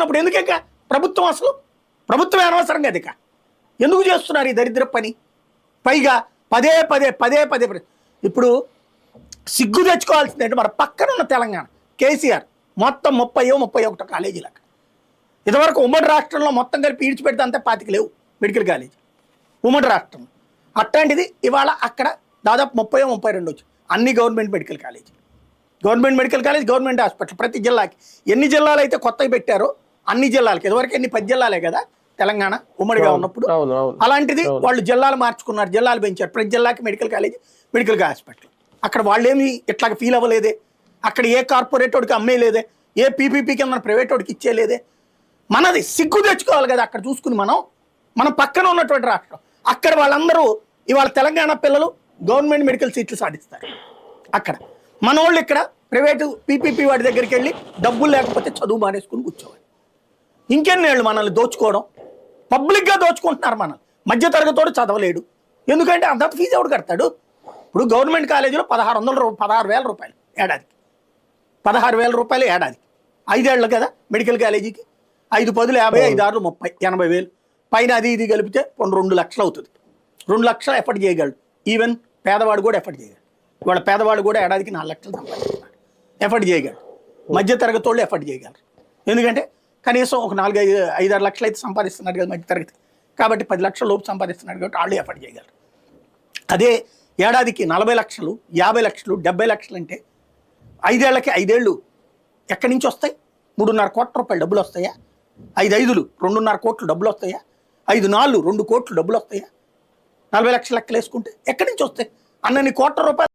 ఉన్నప్పుడు ఎందుకే ప్రభుత్వం అసలు ప్రభుత్వం అనవసరం కదా ఇక ఎందుకు చేస్తున్నారు ఈ దరిద్ర పని? పైగా పదే పదే పదే పదే ఇప్పుడు సిగ్గు తెచ్చుకోవాల్సింది అంటే మన పక్కన ఉన్న తెలంగాణ కేసీఆర్ మొత్తం 30-31 కాలేజీలు అక్కడ. ఇదివరకు ఉమ్మడి రాష్ట్రంలో మొత్తం కలిపి ఈడ్చిపెడితే అంతే 25 లేవు మెడికల్ కాలేజీ ఉమ్మడి రాష్ట్రంలో. అట్లాంటిది ఇవాళ అక్కడ దాదాపు 30-32 వచ్చి అన్ని government medical college, government medical college, government hospital ప్రతి జిల్లాకి. ఎన్ని జిల్లాలు అయితే కొత్తగా పెట్టారో అన్ని జిల్లాలకి, ఇదివరకు ఎన్ని 10 జిల్లాలే కదా తెలంగాణ ఉమ్మడిగా ఉన్నప్పుడు. అలాంటిది వాళ్ళు జిల్లాలు మార్చుకున్నారు, జిల్లాలు పెంచారు. ప్రతి జిల్లాకి మెడికల్ కాలేజ్, మెడికల్ హాస్పిటల్. అక్కడ వాళ్ళేమి ఇట్లాగ ఫీల్ అవ్వలేదే, అక్కడ ఏ కార్పొరేట్ వాడికి అమ్మేయలేదే, ఏ పీపీపీ కింద ప్రైవేట్ వాడికి ఇచ్చేయలేదే. మనది సిగ్గు తెచ్చుకోవాలి కదా అక్కడ చూసుకుని. మనం పక్కన ఉన్నటువంటి రాష్ట్రం అక్కడ వాళ్ళందరూ ఇవాళ తెలంగాణ పిల్లలు గవర్నమెంట్ మెడికల్ సీట్లు సాధిస్తారు అక్కడ. మన వాళ్ళు ఇక్కడ ప్రైవేటు పీపీపీ వాడి దగ్గరికి వెళ్ళి డబ్బులు లేకపోతే చదువు మానేసుకుని కూర్చోవాలి. ఇంకెన్నేళ్ళు మనల్ని దోచుకోవడం, పబ్లిక్గా దోచుకుంటున్నారు. మనల్ని మధ్యతరగతోడు చదవలేడు, ఎందుకంటే అంత ఫీజు ఎవడు కడతాడు? ఇప్పుడు గవర్నమెంట్ కాలేజీలో 16,000 రూపాయలు ఏడాదికి, 16,000 రూపాయలు ఏడాదికి. 5 ఏళ్ళు కదా మెడికల్ కాలేజీకి. 5 10 50, 5 6 30, 80,000 పైన అది ఇది కలిపితే 2 లక్షలు అవుతుంది. 2 లక్షలు ఎఫర్ట్ చేయగలడు. ఈవెన్ పేదవాడు కూడా ఎఫర్ట్ చేయగలడు. ఇవాళ పేదవాడు కూడా ఏడాదికి 4 లక్షలు సంపాదిస్తున్నాడు, ఎఫర్ట్ చేయగలడు. మధ్యతరగతి వాళ్ళు ఎఫర్ట్ చేయగలరు, ఎందుకంటే కనీసం ఒక 4-5-6 లక్షలు అయితే సంపాదిస్తున్నాడు కదా మధ్యతరగతి. కాబట్టి 10 లక్షల లోపు సంపాదిస్తున్నాడు కాబట్టి వాళ్ళు ఎఫర్ట్ చేయగలరు. అదే ఏడాదికి 40 లక్షలు, 50 లక్షలు, 70 లక్షలు అంటే 5 ఏళ్ళకి 5 ఏళ్ళు ఎక్కడి నుంచి వస్తాయి? 3.5 కోట్ల రూపాయలు డబ్బులు వస్తాయా? 5 5లు 2.5 కోట్లు డబ్బులు వస్తాయా? 5 4 2 కోట్లు డబ్బులు వస్తాయా? 40 లక్షల లెక్కలు వేసుకుంటే ఎక్కడి నుంచి వస్తాయి? అన్నన్ని కోట్ల రూపాయలు